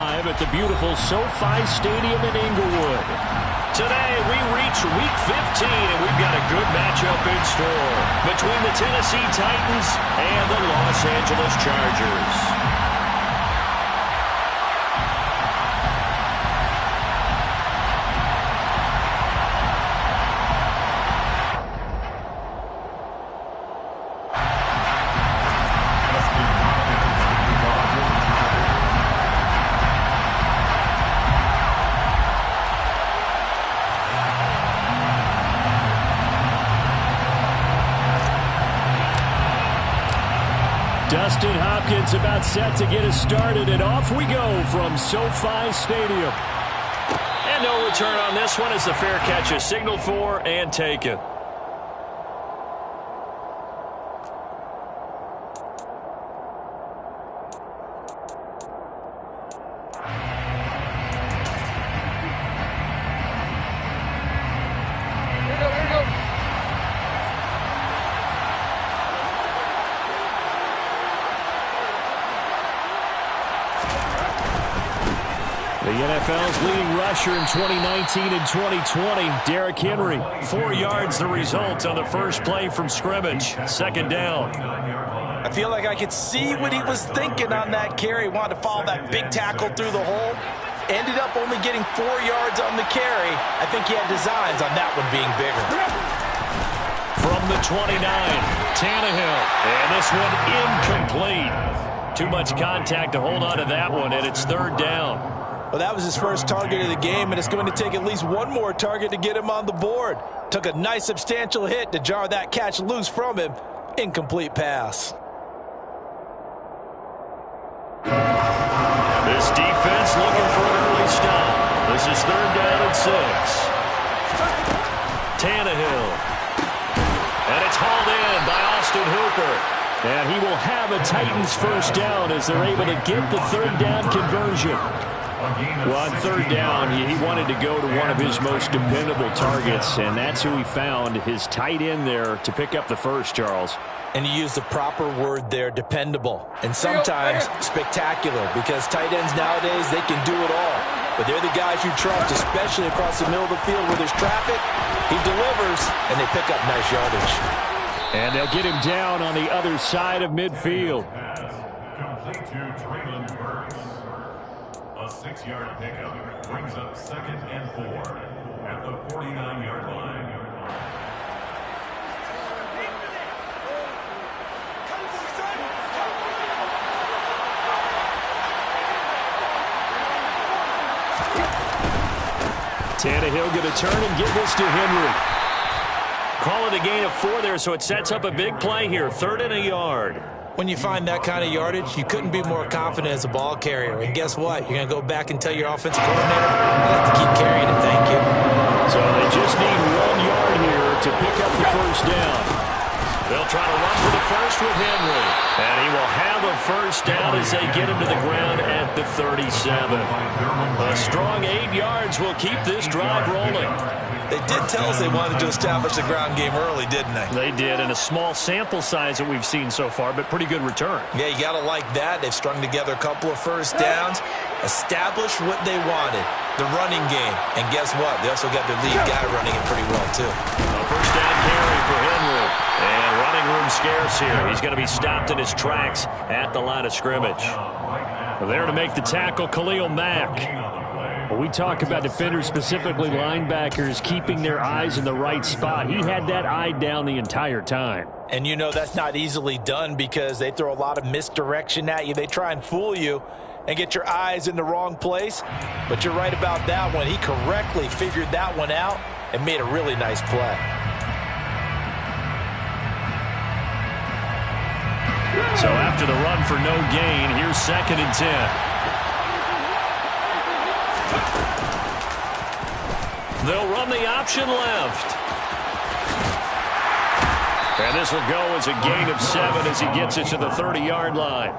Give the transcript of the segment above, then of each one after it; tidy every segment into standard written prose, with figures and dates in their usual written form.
At the beautiful SoFi Stadium in Inglewood. Today we reach Week 15, and we've got a good matchup in store between the Tennessee Titans and the Los Angeles Chargers. Dustin Hopkins about set to get us started, and off we go from SoFi Stadium. And no return on this one as the fair catch is signaled for and taken. The NFL's leading rusher in 2019 and 2020, Derrick Henry. 4 yards the result on the first play from scrimmage. Second down. I feel like I could see what he was thinking on that carry. Wanted to follow that big tackle through the hole. Ended up only getting 4 yards on the carry. I think he had designs on that one being bigger. From the 29, Tannehill. And this one incomplete. Too much contact to hold on to that one, and it's third down. Well, that was his first target of the game, and it's going to take at least one more target to get him on the board. Took a nice substantial hit to jar that catch loose from him. Incomplete pass. This defense looking for an early stop. This is third down and 6. Tannehill. And it's hauled in by Austin Hooper. And he will have a Titans first down as they're able to get the third down conversion. Well, on third down, he wanted to go to one of his most dependable targets, and that's who he found, his tight end there, to pick up the first, Charles. And you use the proper word there, dependable, and sometimes spectacular, because tight ends nowadays, they can do it all. But they're the guys you trust, especially across the middle of the field where there's traffic. He delivers, and they pick up nice yardage. And they'll get him down on the other side of midfield. Complete to Traylon Burks. A 6-yard pickup brings up 2nd and 4 at the 49-yard line. Tannehill going to turn and give this to Henry. Call it a gain of 4 there, so it sets up a big play here. 3rd and a yard. When you find that kind of yardage, you couldn't be more confident as a ball carrier. And guess what? You're going to go back and tell your offensive coordinator, I'd like to keep carrying it, thank you. So they just need 1 yard here to pick up the first down. They'll try to run for the first with Henry. And he will have a first down as they get him to the ground at the 37. A strong 8 yards will keep this drive rolling. They did tell us they wanted to establish the ground game early, didn't they? They did, and a small sample size that we've seen so far, but pretty good return. Yeah, you got to like that. They've strung together a couple of first downs, established what they wanted, the running game. And guess what? They also got their lead guy running it pretty well, too. A first down carry for Henry. And running room scarce here. He's going to be stopped in his tracks at the line of scrimmage. There to make the tackle, Khalil Mack. Well, we talk about defenders, specifically linebackers, keeping their eyes in the right spot. He had that eye down the entire time. And you know that's not easily done because they throw a lot of misdirection at you. They try and fool you and get your eyes in the wrong place. But you're right about that one. He correctly figured that one out and made a really nice play. So after the run for no gain, here's 2nd and 10. They'll run the option left. And this will go as a gain of 7 as he gets it to the 30-yard line.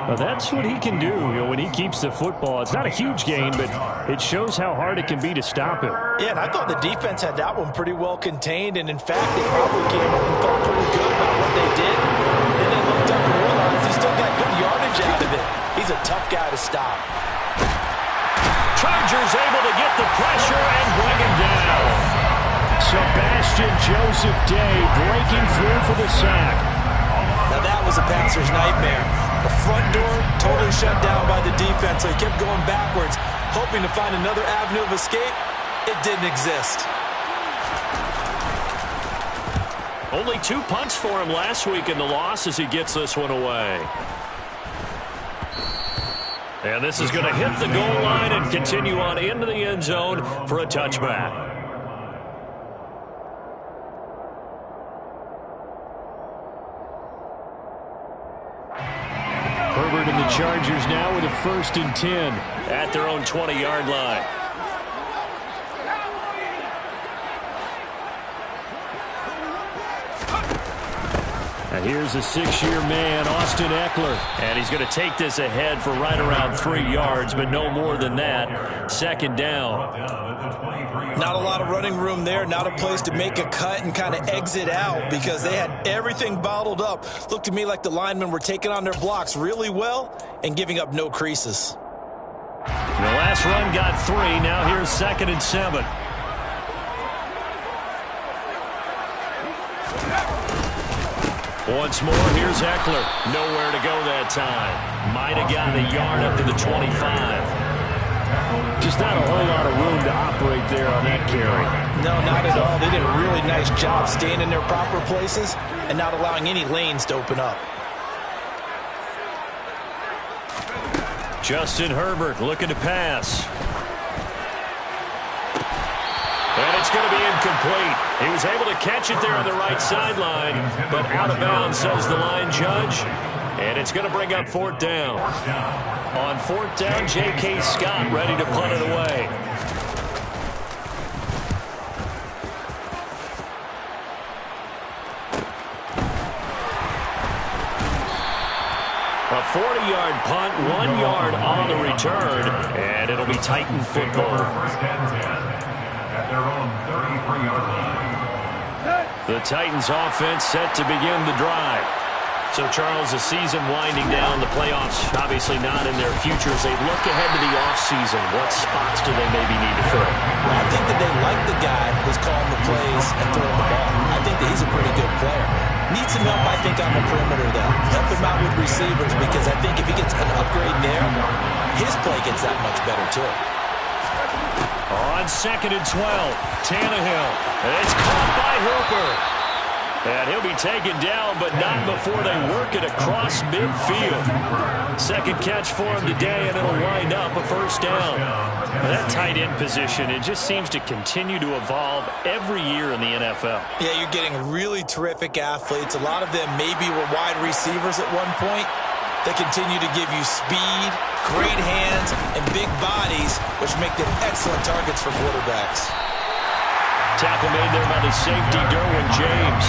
Well, that's what he can do, when he keeps the football. It's not a huge gain, but it shows how hard it can be to stop him. Yeah, and I thought the defense had that one pretty well contained. And, in fact, they probably came up and felt pretty good about what they did. Then they looked up and realized he still got good yardage out of it. He's a tough guy to stop. up the pressure and bring him down. Sebastian Joseph Day breaking through for the sack. Now that was a passer's nightmare. The front door totally shut down by the defense, so he kept going backwards, hoping to find another avenue of escape. It didn't exist. Only 2 punts for him last week in the loss as he gets this one away. And this is going to hit the goal line and continue on into the end zone for a touchback. Herbert and the Chargers now with a 1st and 10. At their own 20-yard line. And here's a 6-year man, Austin Eckler. And he's going to take this ahead for right around 3 yards, but no more than that. 2nd down. Not a lot of running room there, not a place to make a cut and kind of exit out because they had everything bottled up. Looked to me like the linemen were taking on their blocks really well and giving up no creases. The last run got 3. Now here's 2nd and 7. Once more, here's Eckler. Nowhere to go that time. Might have gotten a yard up to the 25. Just not a whole lot of room to operate there on that carry. No, not at all. They did a really nice job staying in their proper places and not allowing any lanes to open up. Justin Herbert looking to pass. And it's going to be incomplete. He was able to catch it there on the right sideline, but out of bounds, says the line judge. And it's going to bring up 4th down. On 4th down, J.K. Scott ready to punt it away. A 40-yard punt, 1 yard on the return, and it'll be Titan football. At their own 33-yard line. The Titans offense set to begin the drive. So, Charles, the season winding down, the playoffs obviously not in their future. As they look ahead to the offseason, what spots do they maybe need to fill? Well, I think that they like the guy who's calling the plays and throwing the ball. I think that he's a pretty good player. Needs some help, I think, on the perimeter, though. Help him out with receivers because I think if he gets an upgrade there, his play gets that much better, too. On 2nd and 12, Tannehill. And it's caught by Hooper. And he'll be taken down, but not before they work it across midfield. 2nd catch for him today, and it'll wind up a 1st down. That tight end position, it just seems to continue to evolve every year in the NFL. Yeah, you're getting really terrific athletes. A lot of them maybe were wide receivers at one point. They continue to give you speed, great hands, and big bodies, which make them excellent targets for quarterbacks. Tackle made there by the safety, Derwin James.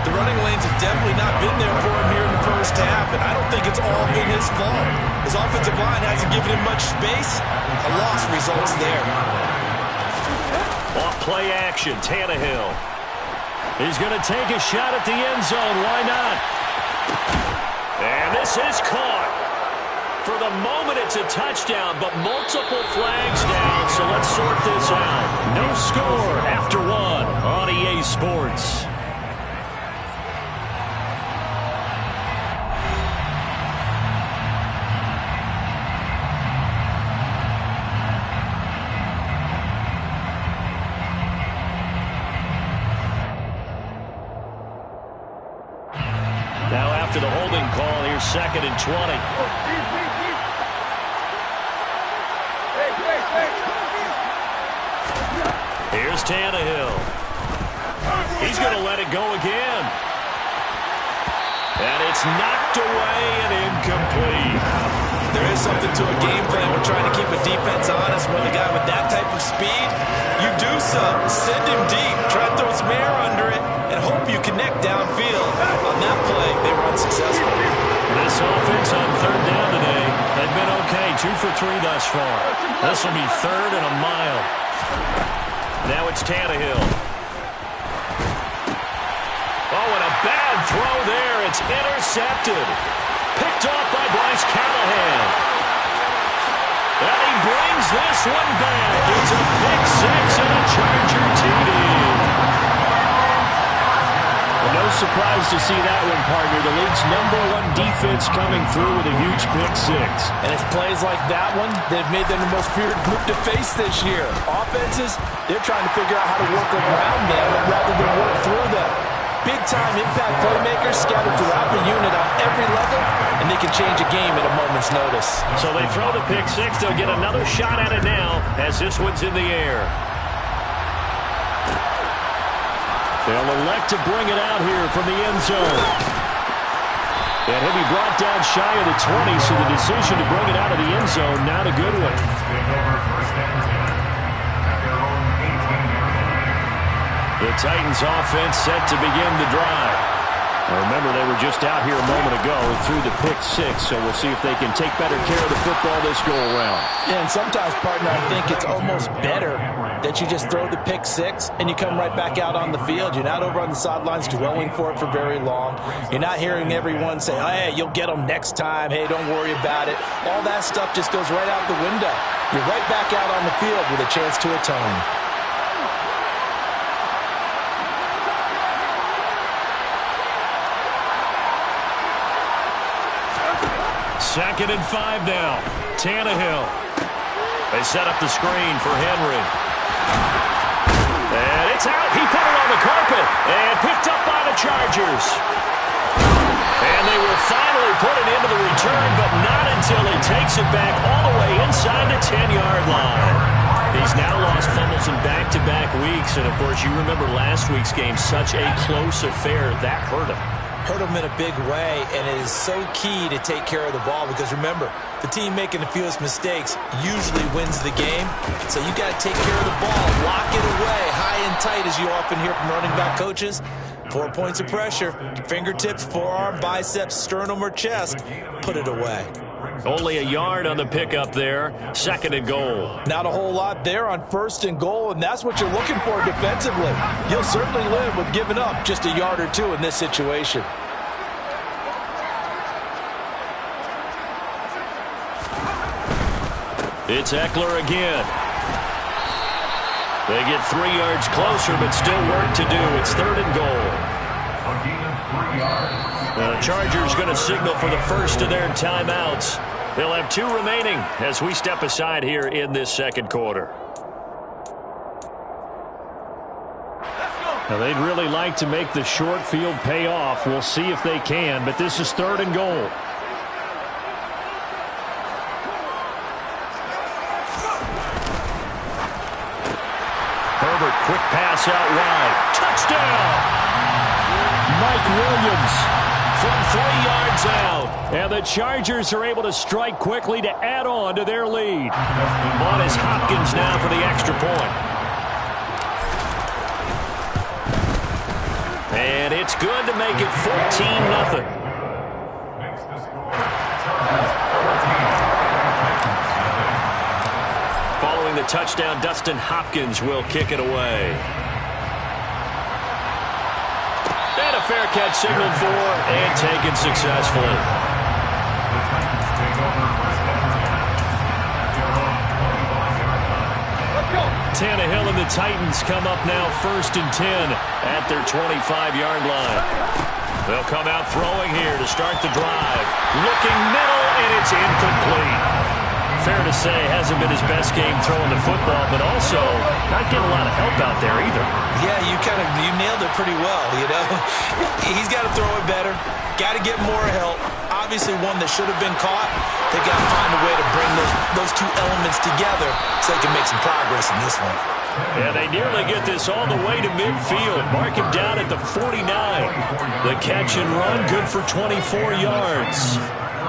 The running lanes have definitely not been there for him here in the 1st half, and I don't think it's all been his fault. His offensive line hasn't given him much space. A loss results there. Off play action, Tannehill. He's going to take a shot at the end zone. Why not? And this is caught. For the moment, it's a touchdown, but multiple flags down, so let's sort this out. No score after 1 on EA Sports. Now after the holding call, here's 2nd and 20. Here's Tannehill. He's going to let it go again. And it's knocked away and incomplete. There is something to a game plan. We're trying to keep a defense honest. When a guy with that type of speed, you do something. Send him deep. Try to throw some air under it and hope you connect downfield. On that play, they were unsuccessful. This offense on 3rd down today, they've been okay. 2 for 3 thus far. This will be 3rd and a mile. Now it's Tannehill. Oh, and a bad throw there. It's intercepted. Picked off by Bryce Callahan. And he brings this one back. It's a pick six and a Charger TD. No surprise to see that one, partner. The league's #1 defense coming through with a huge pick six. And it's plays like that one that have made them the most feared group to face this year. Offenses, they're trying to figure out how to work around them rather than work through them. Big-time impact playmakers scattered throughout the unit on every level, and they can change a game at a moment's notice. So they throw the pick six. They'll get another shot at it now as this one's in the air. They'll elect to bring it out here from the end zone. And he'll be brought down shy of the 20, so the decision to bring it out of the end zone, not a good one. The Titans offense set to begin the drive. Now remember, they were just out here a moment ago through the pick six, so we'll see if they can take better care of the football this go-around. Yeah, and sometimes, partner, I think it's almost better that you just throw the pick six and you come right back out on the field. You're not over on the sidelines dwelling for it for very long. You're not hearing everyone say, oh, hey, you'll get them next time. Hey, don't worry about it. All that stuff just goes right out the window. You're right back out on the field with a chance to atone. Second and 5 now. Tannehill. They set up the screen for Henry. And it's out. He put it on the carpet and picked up by the Chargers. And they will finally put it into the return, but not until he takes it back all the way inside the 10-yard line. He's now lost fumbles in back-to-back weeks, and, of course, you remember last week's game, such a close affair. That hurt him. Hurt him in a big way, and it is so key to take care of the ball because, remember, the team making the fewest mistakes usually wins the game. So you got to take care of the ball, lock it away, high and tight, as you often hear from running back coaches. 4 points of pressure, fingertips, forearm, biceps, sternum, or chest, put it away. Only a yard on the pickup there. Second and goal. Not a whole lot there on first and goal, and that's what you're looking for defensively. You'll certainly live with giving up just a yard or two in this situation. It's Eckler again. They get 3 yards closer, but still work to do. It's third and goal. The Chargers going to signal for the first of their timeouts. They'll have 2 remaining as we step aside here in this second quarter. Now, they'd really like to make the short field pay off. We'll see if they can, but this is third and goal. Herbert, quick pass out wide. Touchdown! Mike Williams from 3 yards out. And the Chargers are able to strike quickly to add on to their lead. On is Hopkins now for the extra point. And it's good to make it 14-0. Following the touchdown, Dustin Hopkins will kick it away. And a fair catch signaled for and taken successfully. Tannehill and the Titans come up now first and 10 at their 25-yard line. They'll come out throwing here to start the drive. Looking middle, and it's incomplete. Fair to say, hasn't been his best game throwing the football, but also not getting a lot of help out there either. Yeah, you nailed it pretty well, you know. He's got to throw it better, got to get more help. Obviously one that should have been caught. They got to find a way to bring those 2 elements together so they can make some progress in this one. Yeah, they nearly get this all the way to midfield. Mark him down at the 49. The catch and run, good for 24 yards.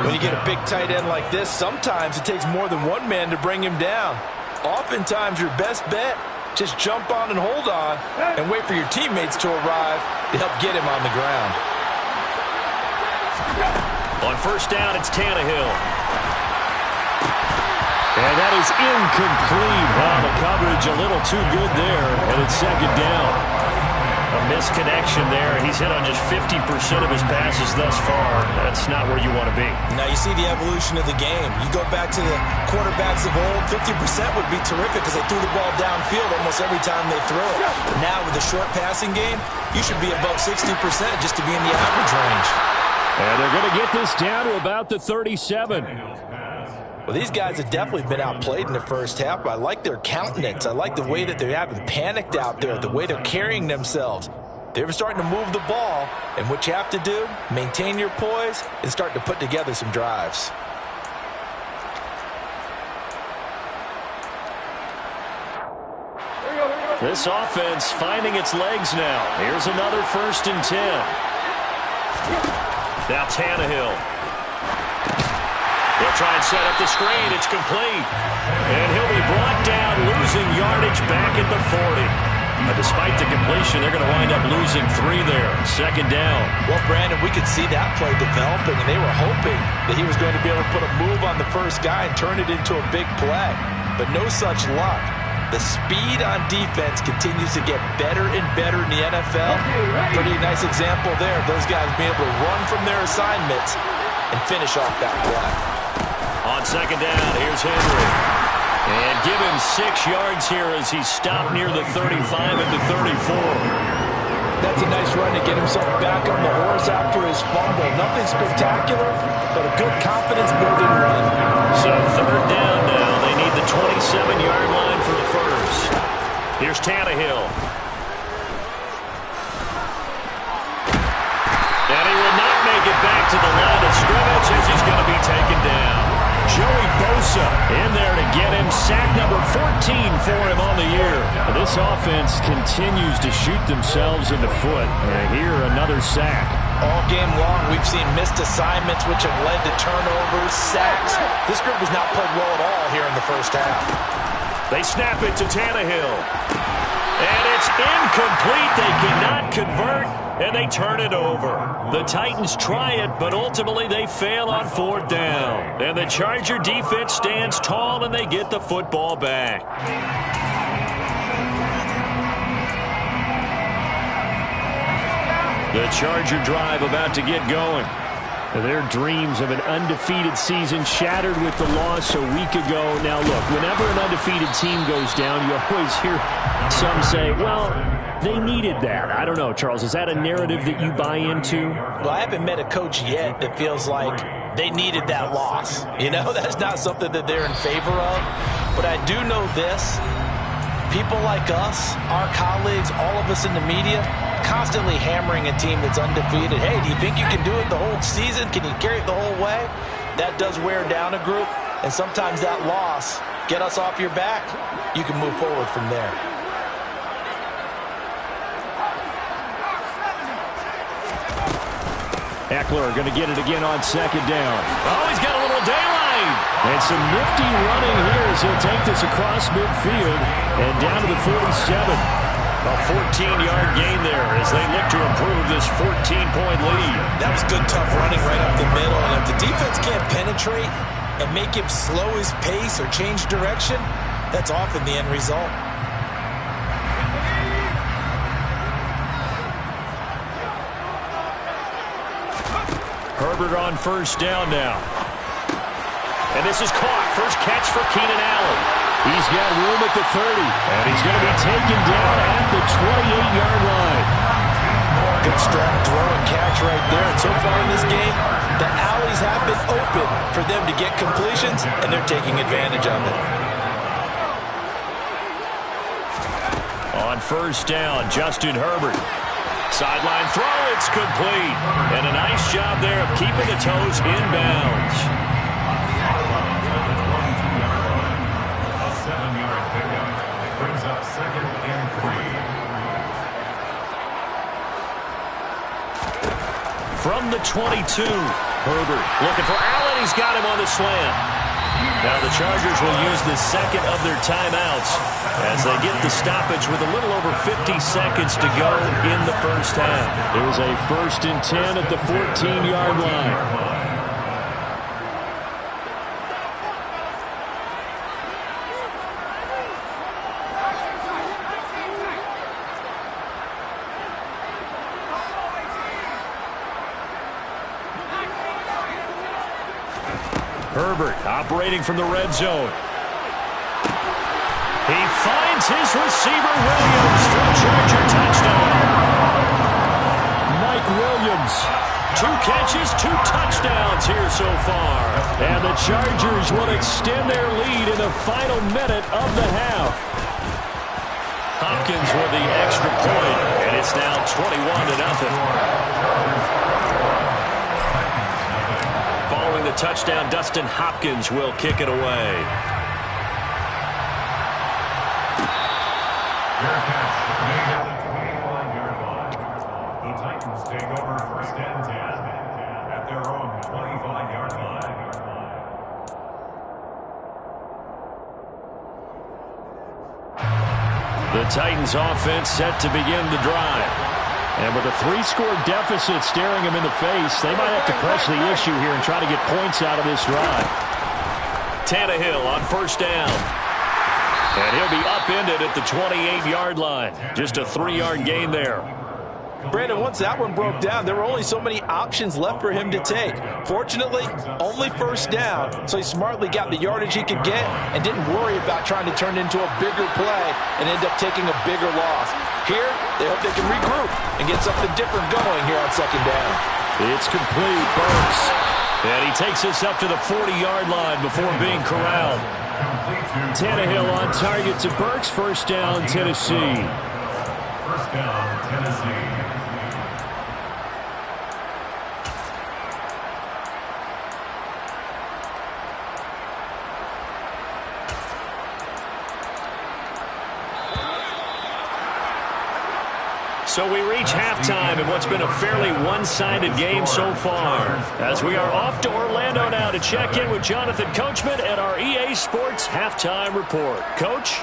When you get a big tight end like this, sometimes it takes more than one man to bring him down. Oftentimes, your best bet, just jump on and hold on and wait for your teammates to arrive to help get him on the ground. On first down, it's Tannehill. And that is incomplete. Wow, the coverage a little too good there, and it's second down. A misconnection there. He's hit on just 50% of his passes thus far. That's not where you want to be. Now you see the evolution of the game. You go back to the quarterbacks of old, 50% would be terrific because they threw the ball downfield almost every time they throw it. Now with the short passing game, you should be above 60% just to be in the average range. And they're going to get this down to about the 37. Well, these guys have definitely been outplayed in the first half, but I like their countenance. I like the way that they're having panicked out there, the way they're carrying themselves. They're starting to move the ball, and what you have to do, maintain your poise and start to put together some drives. This offense finding its legs now. Here's another 1st and 10. Now Tannehill. He'll try and set up the screen. It's complete. And he'll be brought down, losing yardage back at the 40. But despite the completion, they're going to wind up losing 3 there. 2nd down. Well, Brandon, we could see that play developing, and they were hoping that he was going to be able to put a move on the first guy and turn it into a big play. But no such luck. The speed on defense continues to get better and better in the NFL. Pretty nice example there of those guys being able to run from their assignments and finish off that play. On 2nd down, here's Henry. And give him 6 yards here as he's stopped near the 35 at the 34. That's a nice run to get himself back on the horse after his fumble. Nothing spectacular, but a good confidence-building run. So 3rd down now. They need the 27-yard line for the first. Here's Tannehill. And he will not make it back to the line of scrimmage as he's going to be taken down. Joey Bosa in there to get him. Sack number 14 for him on the year. This offense continues to shoot themselves in the foot. And here, another sack. All game long, we've seen missed assignments which have led to turnovers, sacks. This group has not played well at all here in the first half. They snap it to Tannehill. And it's incomplete. They cannot convert, and they turn it over. The Titans try it, but ultimately they fail on 4th down. And the Charger defense stands tall, and they get the football back. The Charger drive about to get going. Their dreams of an undefeated season shattered with the loss a week ago. Now, look, whenever an undefeated team goes down, you always hear some say, well, they needed that. I don't know, Charles. Is that a narrative that you buy into? Well, I haven't met a coach yet that feels like they needed that loss. You know, that's not something that they're in favor of. But I do know this. People like us, our colleagues, all of us in the media, constantly hammering a team that's undefeated. Hey, do you think you can do it the whole season? Can you carry it the whole way? That does wear down a group, and sometimes that loss, get us off your back, you can move forward from there. Eckler going to get it again on 2nd down. Oh, he's got a little daylight. And some nifty running here as he'll take this across midfield and down to the 47. A 14-yard gain there as they look to improve this 14-point lead. That was good, tough running right up the middle. And if the defense can't penetrate and make him slow his pace or change direction, that's often the end result. Herbert on 1st down now. And this is caught. First catch for Keenan Allen. He's got room at the 30. And he's going to be taken down at the 28-yard line. Good strong throw and catch right there. And so far in this game, the alleys have been open for them to get completions, and they're taking advantage of it. On 1st down, Justin Herbert. Sideline throw, it's complete. And a nice job there of keeping the toes in bounds. A 7-yard pickup brings up 2nd and 3. From the 22, Herbert looking for Allen. He's got him on the slant. Now the Chargers will use the 2nd of their timeouts as they get the stoppage with a little over 50 seconds to go in the first half. It was a 1st and 10 at the 14-yard line. Herbert operating from the red zone. He finds his receiver, Williams, for a Charger touchdown. Mike Williams, 2 catches, 2 touchdowns here so far. And the Chargers will extend their lead in the final minute of the half. Hopkins with the extra point, and it's now 21-0. Following the touchdown, Dustin Hopkins will kick it away. Fair catch made at the 25-yard line. The Titans take over 1st and 10 at their own 25-yard line. The Titans offense set to begin the drive. And with a 3-score deficit staring them in the face, they might have to press the issue here and try to get points out of this drive. Tannehill on 1st down. And he'll be upended at the 28-yard line. Just a 3-yard gain there. Brandon, once that one broke down, there were only so many options left for him to take. Fortunately, only 1st down, so he smartly got the yardage he could get and didn't worry about trying to turn it into a bigger play and end up taking a bigger loss. Here, they hope they can regroup and get something different going here on 2nd down. It's complete. Burks. And he takes us up to the 40-yard line before being corralled. Tannehill on target to Burks. 1st down, Tennessee. 1st down, Tennessee. So we reach halftime in what's been a fairly one-sided game so far. As we are off to Orlando now to check in with Jonathan Coachman at our EA Sports Halftime Report. Coach?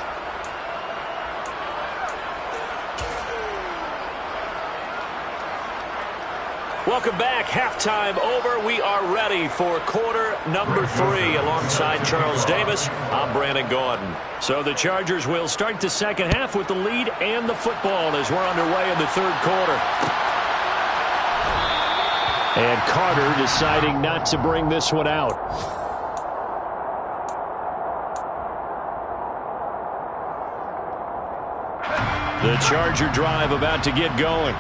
Welcome back. Halftime over. We are ready for quarter number 3 alongside Charles Davis. I'm Brandon Gaudin. So the Chargers will start the second half with the lead and the football as we're underway in the 3rd quarter. And Carter deciding not to bring this one out. The Charger drive about to get going.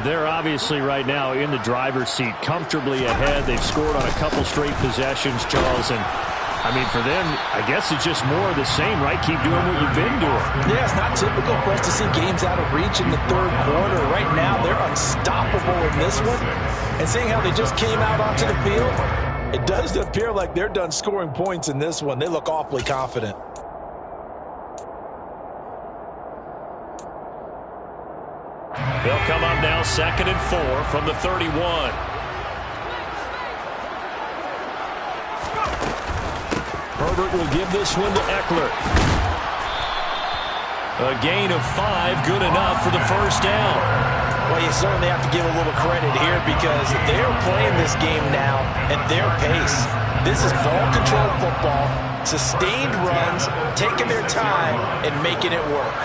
They're obviously right now in the driver's seat, comfortably ahead. They've scored on a couple straight possessions, Charles. And, I mean, for them, I guess it's just more of the same, right? Keep doing what you've been doing. Yeah, it's not typical for us to see games out of reach in the 3rd quarter. Right now, they're unstoppable in this one. And seeing how they just came out onto the field, it does appear like they're done scoring points in this one. They look awfully confident. They'll come up now 2nd and 4 from the 31. Herbert will give this one to Eckler. A gain of 5, good enough for the 1st down. Well, you certainly have to give a little credit here because they're playing this game now at their pace. This is ball control football, sustained runs, taking their time and making it work.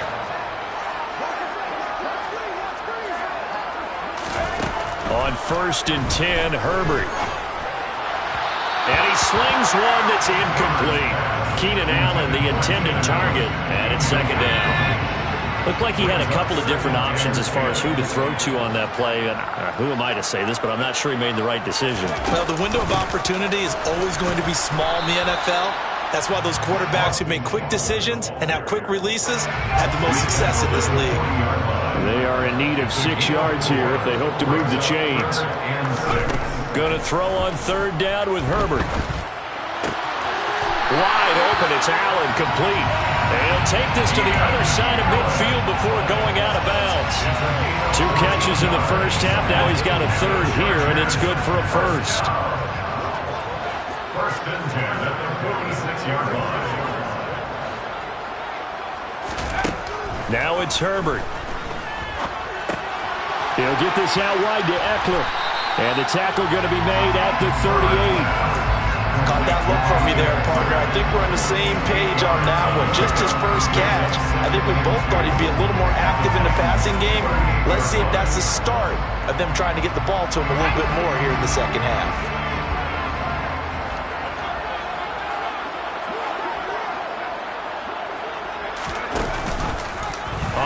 On 1st and 10, Herbert. And he slings one that's incomplete. Keenan Allen, the intended target, and it's 2nd down. Looked like he had a couple of different options as far as who to throw to on that play. And who am I to say this, but I'm not sure he made the right decision. Well, the window of opportunity is always going to be small in the NFL. That's why those quarterbacks who make quick decisions and have quick releases have the most success in this league. They are in need of 6 yards here if they hope to move the chains. Going to throw on 3rd down with Herbert. Wide open, it's Allen, complete. And he'll take this to the other side of midfield before going out of bounds. 2 catches in the 1st half. Now he's got a 3rd here, and it's good for a 1st. 1st and 10 at the 46-yard line. Now it's Herbert. He'll get this out wide to Eckler. And the tackle going to be made at the 38. Caught that look from me there, partner. I think we're on the same page on that one. Just his 1st catch. I think we both thought he'd be a little more active in the passing game. Let's see if that's the start of them trying to get the ball to him a little bit more here in the 2nd half.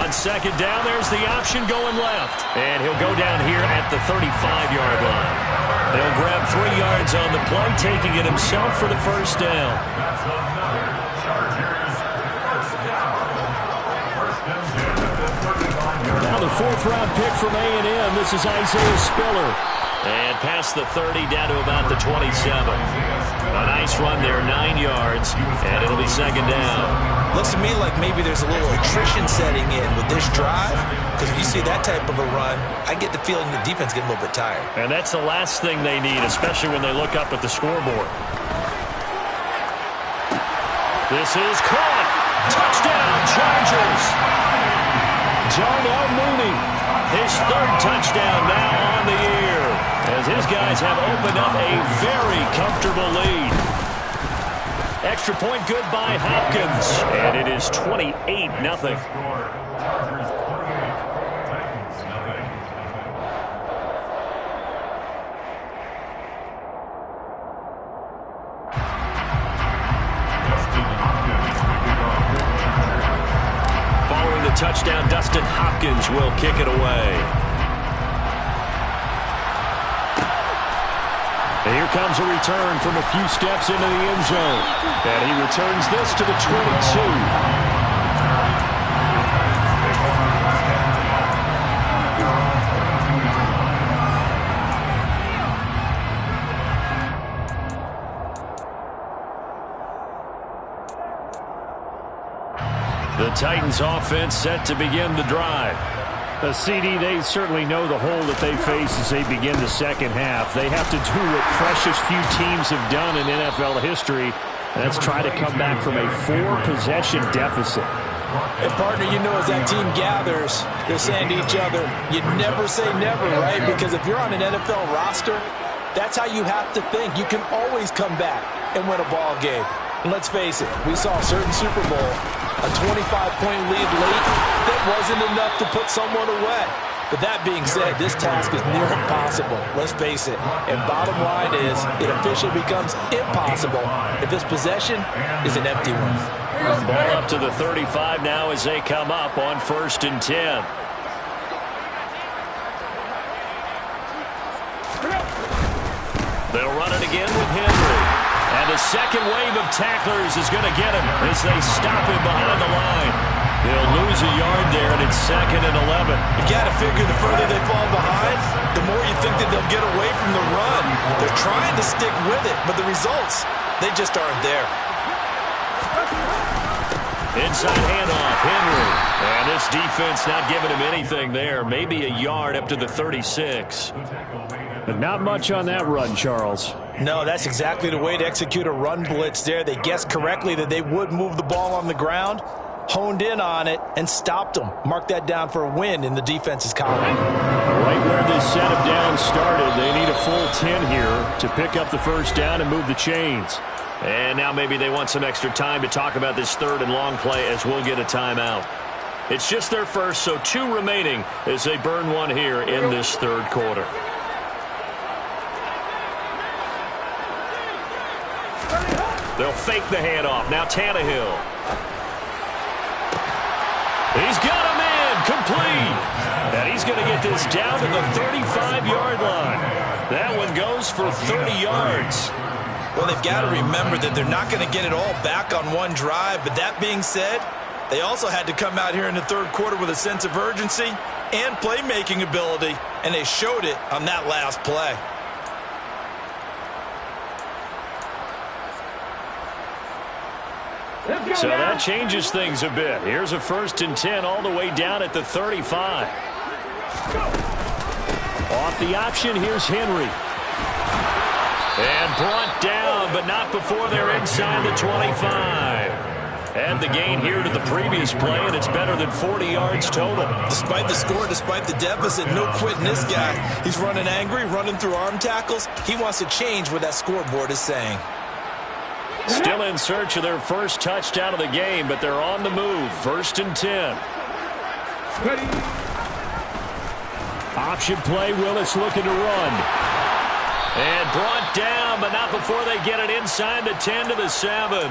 On second down, there's the option going left. And he'll go down here at the 35-yard line. He'll grab 3 yards on the play, taking it himself for the first down. That's another Chargers first down. First and 10 at the 35-yard line. Now the 4th-round pick from A&M. This is Isaiah Spiller. And past the 30 down to about the 27. A nice run there, 9 yards, and it'll be second down. Looks to me like maybe there's a little attrition setting in with this drive, because if you see that type of a run, I get the feeling the defense getting a little bit tired. And that's the last thing they need, especially when they look up at the scoreboard. This is caught. Touchdown, Chargers. Darnell Mooney, his 3rd touchdown now on the year, as his guys have opened up a very comfortable lead. Extra point good by Hopkins, and it is 28-0. Chargers 28, Titans nothing. Following the touchdown, Dustin Hopkins will kick it away. And here comes a return from a few steps into the end zone. And he returns this to the 22. The Titans offense set to begin the drive. The CD, they certainly know the hole that they face as they begin the second half. They have to do what precious few teams have done in NFL history. That's try to come back from a 4-possession deficit. And partner, you know, as that team gathers, they're saying to each other, you never say never, right? Because if you're on an NFL roster, that's how you have to think. You can always come back and win a ball game. And let's face it, we saw a certain Super Bowl, a 25-point lead late, that wasn't enough to put someone away. But that being said, this task is near impossible. Let's face it. And bottom line is, it officially becomes impossible if this possession is an empty one. Ball up to the 35 now as they come up on 1st and 10. They'll run it again with Henry. And the second wave of tacklers is going to get him as they stop him behind the line. They'll lose a yard there, and it's 2nd and 11. You got to figure the further they fall behind, the more you think that they'll get away from the run. They're trying to stick with it, but the results, they just aren't there. Inside handoff, Henry. And this defense not giving him anything there. Maybe a yard up to the 36. But not much on that run, Charles. No, that's exactly the way to execute a run blitz there. They guessed correctly that they would move the ball on the ground, honed in on it, and stopped them. Mark that down for a win in the defense's column. Right where this set of downs started, they need a full 10 here to pick up the first down and move the chains. And now maybe they want some extra time to talk about this 3rd and long play as we'll get a timeout. It's just their first, so 2 remaining as they burn one here in this 3rd quarter. They'll fake the handoff. Now Tannehill. He's got him in. Complete. And he's going to get this down to the 35-yard line. That one goes for 30 yards. Well, they've got to remember that they're not going to get it all back on one drive. But that being said, they also had to come out here in the 3rd quarter with a sense of urgency and playmaking ability. And they showed it on that last play. So that changes things a bit. Here's a 1st and 10 all the way down at the 35. Off the option, here's Henry. And brought down, but not before they're inside the 25. And the gain here to the previous play, and it's better than 40 yards total. Despite the score, despite the deficit, no quitting this guy. He's running angry, running through arm tackles. He wants to change what that scoreboard is saying. Still in search of their first touchdown of the game, but they're on the move. 1st and 10. Option play, Willis looking to run. And brought down, but not before they get it inside the 10 to the 7.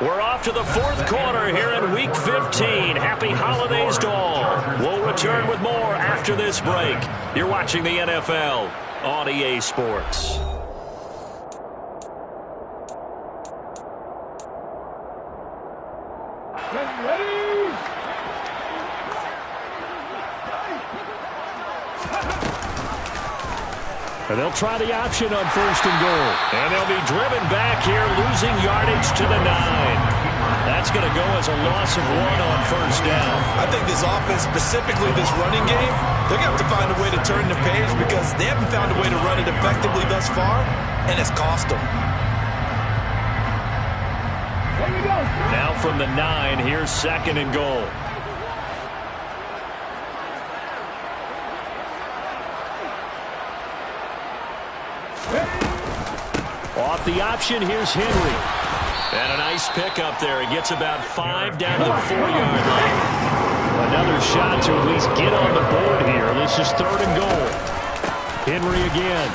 We're off to the fourth quarter here in Week 15. Happy holidays to all. We'll return with more after this break. You're watching the NFL on EA Sports. And they'll try the option on 1st and goal. And they'll be driven back here, losing yardage to the 9. That's going to go as a loss of 1 on 1st down. I think this offense, specifically this running game, they're going to have to find a way to turn the page because they haven't found a way to run it effectively thus far, and it's cost them. Now from the 9, here's 2nd and goal. Off the option, here's Henry. And a nice pickup there. He gets about 5 down to the 4-yard line. Another shot to at least get on the board here. This is 3rd and goal. Henry again.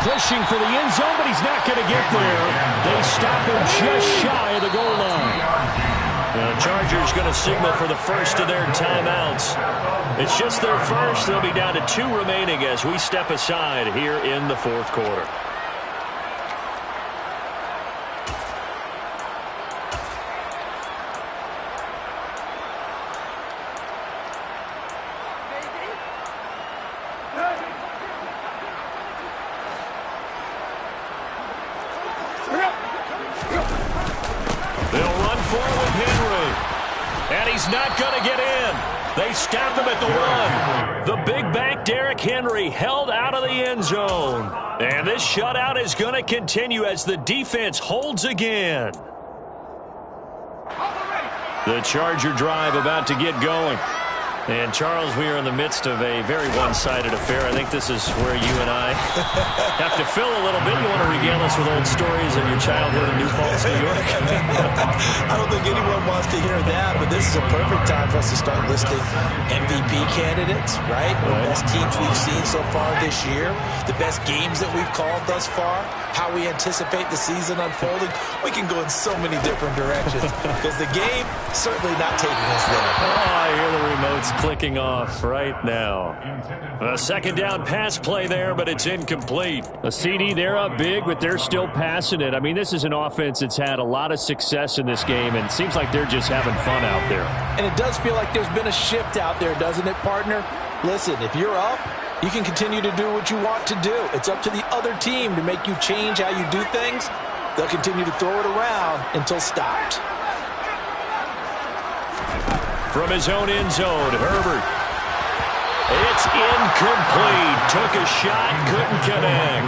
Pushing for the end zone, but he's not going to get there. They stop him just shy of the goal line. The Chargers going to signal for the first of their timeouts. It's just their first. They'll be down to 2 remaining as we step aside here in the 4th quarter. Not going to get in. They stop him at the 1. The big back Derrick Henry held out of the end zone. And this shutout is going to continue as the defense holds again. The Charger drive about to get going. And, Charles, we are in the midst of a very one-sided affair. I think this is where you and I have to fill a little bit. You want to regale us with old stories of your childhood in New Paltz, New York? I don't think anyone wants to hear that, but this is a perfect time for us to start listing MVP candidates, right? The best teams we've seen so far this year, the best games that we've called thus far, how we anticipate the season unfolding. We can go in so many different directions because the game certainly not taking us there. Oh, I hear the remotes clicking off right now. A 2nd down pass play there, but it's incomplete. A CD, they're up big, but they're still passing it. I mean, this is an offense that's had a lot of success in this game, and it seems like they're just having fun out there. And it does feel like there's been a shift out there, doesn't it, partner? Listen, if you're up, you can continue to do what you want to do. It's up to the other team to make you change how you do things. They'll continue to throw it around until stopped. From his own end zone, Herbert. It's incomplete. Took a shot, couldn't connect.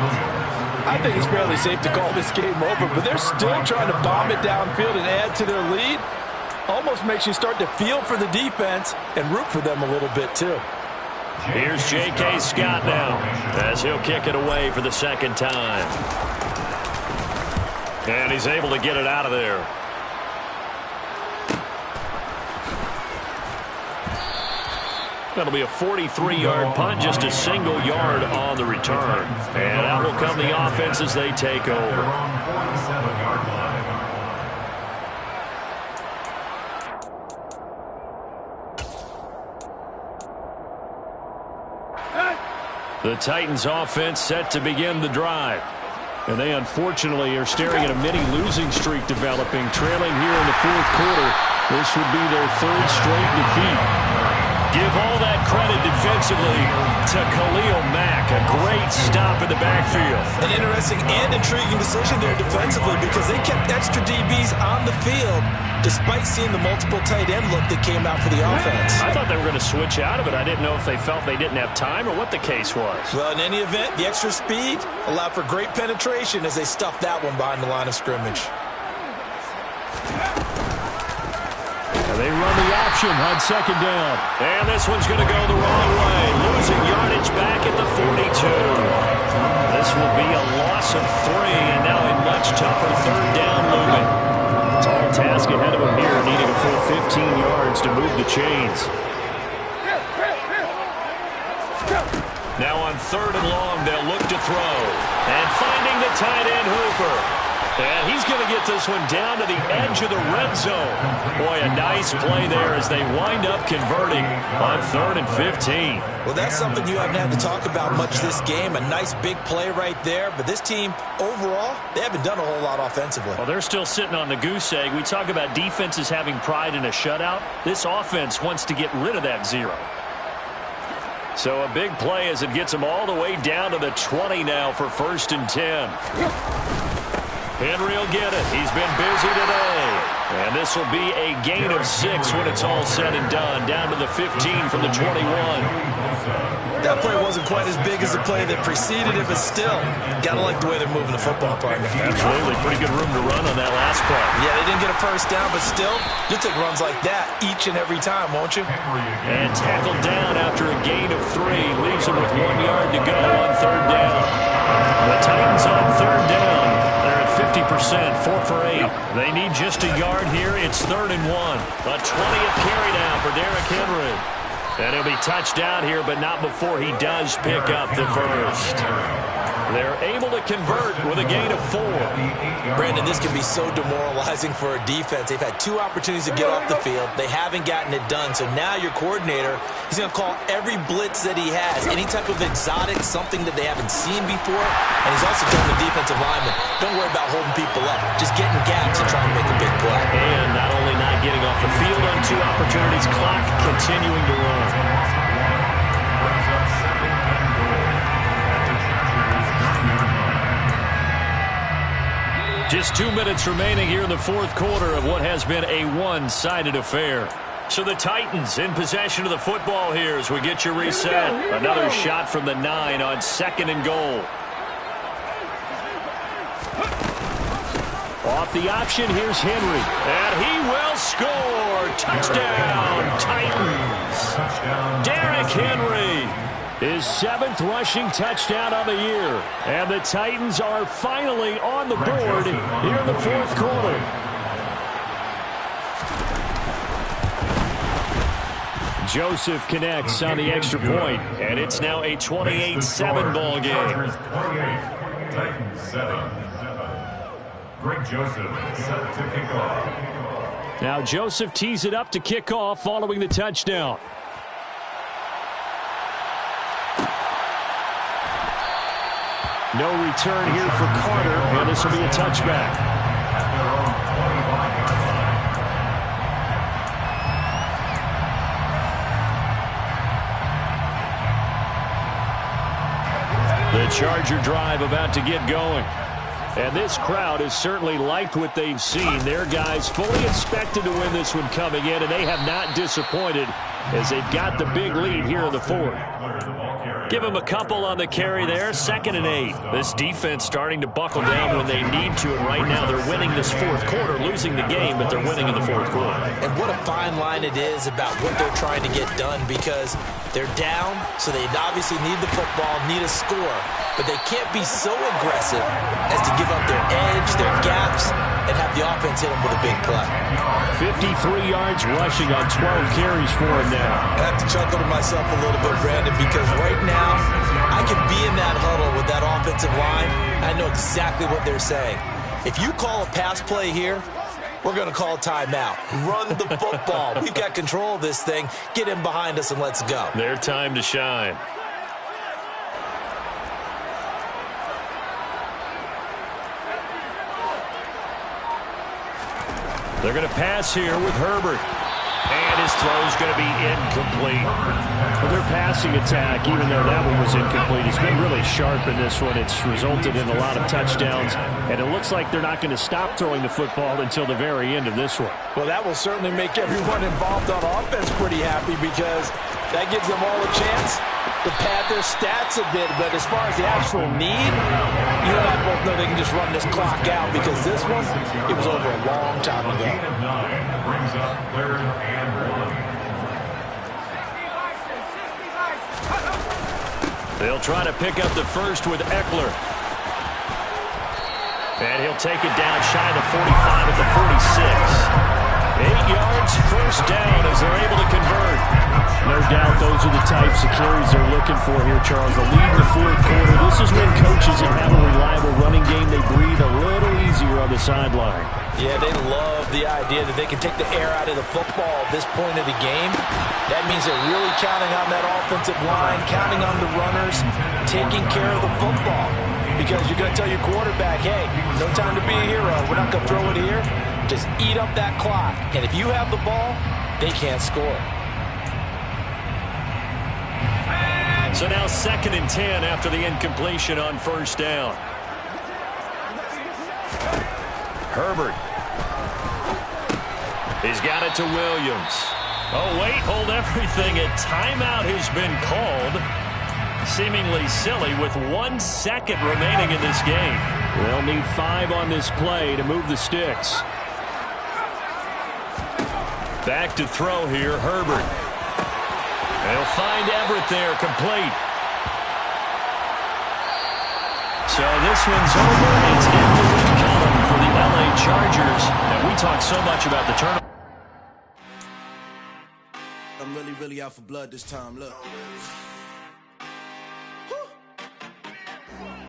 I think it's fairly safe to call this game over, but they're still trying to bomb it downfield and add to their lead. Almost makes you start to feel for the defense and root for them a little bit, too. Here's J.K. Scott now as he'll kick it away for the 2nd time. And he's able to get it out of there. That'll be a 43-yard punt, just a single yard on the return. And out will come the offense as they take over. The Titans offense set to begin the drive. And they unfortunately are staring at a mini losing streak developing, trailing here in the 4th quarter. This would be their 3rd straight defeat. Give all that credit defensively to Khalil Mack. A great stop in the backfield. An interesting and intriguing decision there defensively because they kept extra DBs on the field despite seeing the multiple tight end look that came out for the offense. I thought they were going to switch out of it. I didn't know if they felt they didn't have time or what the case was. Well, in any event, the extra speed allowed for great penetration as they stuffed that one behind the line of scrimmage. They run the option on 2nd down. And this one's going to go the wrong way. Losing yardage back at the 42. This will be a loss of 3, and now a much tougher 3rd down movement. Tall task ahead of him here, needing a full 15 yards to move the chains. Now on 3rd and long, they'll look to throw. And finding the tight end, Hooper. And he's going to get this one down to the edge of the red zone. Boy, a nice play there as they wind up converting on 3rd and 15. Well, that's something you haven't had to talk about much this game. A nice big play right there. But this team, overall, they haven't done a whole lot offensively. Well, they're still sitting on the goose egg. We talk about defenses having pride in a shutout. This offense wants to get rid of that 0. So a big play as it gets them all the way down to the 20 now for 1st and 10. Henry will get it. He's been busy today. And this will be a gain of 6 when it's all said and done. Down to the 15 from the 21. That play wasn't quite as big as the play that preceded it, but still, got to like the way they're moving the football, partner. Absolutely. Pretty good room to run on that last play. Yeah, they didn't get a first down, but still, you'll take runs like that each and every time, won't you? And tackled down after a gain of 3. Leaves him with 1 yard to go on 3rd down. The Titans on 3rd down. They're at 50%, 4 for 8. They need just a yard here. It's 3rd and 1. A 20th carry now for Derrick Henry. And he'll be touched down here, but not before he does pick up the first. They're able to convert with a gain of 4. Brandon, this can be so demoralizing for a defense. They've had 2 opportunities to get off the field. They haven't gotten it done. So now your coordinator, he's going to call every blitz that he has, any type of exotic, something that they haven't seen before. And he's also telling the defensive lineman, don't worry about holding people up. Just get in gaps and try to make a big play. And not only not getting off the field on 2 opportunities, clock continuing to run. Just 2 minutes remaining here in the 4th quarter of what has been a one-sided affair. So the Titans in possession of the football here as we get you reset. Another shot from the 9 on 2nd and goal. Off the option, here's Henry. And he will score. Touchdown, Titans. Derrick Henry. His 7th rushing touchdown of the year. And the Titans are finally on the board here in the 4th quarter. Joseph connects on the extra point, and it's now a 28-7 ball game. Titans 7. Greg Joseph set to kick off. Now Joseph tees it up to kick off following the touchdown. No return here for Carter, and this will be a touchback. The Charger drive about to get going. And this crowd has certainly liked what they've seen. Their guys fully expected to win this one coming in, and they have not disappointed as they've got the big lead here in the 4th. Give them a couple on the carry there. 2nd and 8. This defense starting to buckle down when they need to, and right now they're winning this 4th quarter, losing the game, but they're winning in the 4th quarter. And what a fine line it is about what they're trying to get done, because they're down, so they obviously need the football, need a score, but they can't be so aggressive as to give up their edge, their gaps, and have the offense hit them with a big play. 53 yards rushing on 12 carries for him now. I have to chuckle to myself a little bit, Brandon, because right now I could be in that huddle with that offensive line. I know exactly what they're saying. If you call a pass play here, we're going to call a timeout. Run the football. We've got control of this thing. Get in behind us and let's go. Their time to shine. They're going to pass here with Herbert. And his throw's going to be incomplete. Well, their passing attack, even though that one was incomplete, has been really sharp in this one. It's resulted in a lot of touchdowns, and it looks like they're not going to stop throwing the football until the very end of this one. Well, that will certainly make everyone involved on offense pretty happy, because that gives them all a chance to pad their stats a bit. But as far as the actual need, you and I both know they can just run this clock out, because this one, it was over a long time ago. Brings up 3rd and 1. They'll try to pick up the first with Eckler. And he'll take it down shy of the 45 at the 46. 8 yards, first down as they're able to convert. No doubt those are the types of carries they're looking looking for here, Charles. The lead in the fourth quarter. This is when coaches that have a reliable running game, they breathe a little easier on the sideline. Yeah, they love the idea that they can take the air out of the football at this point of the game. That means they're really counting on that offensive line, counting on the runners, taking care of the football. Because you're going to tell your quarterback, hey, no time to be a hero. We're not going to throw it here. Just eat up that clock. And if you have the ball, they can't score. So now 2nd and 10 after the incompletion on first down. Herbert. He's got it to Williams. Oh, wait, hold everything. A timeout has been called. Seemingly silly with 1 second remaining in this game. They'll need 5 on this play to move the sticks. Back to throw here, Herbert. They'll find Everett there, complete. So this one's over. It's in the win column for the LA Chargers. And we talk so much about the turnover. I'm really out for blood this time, look.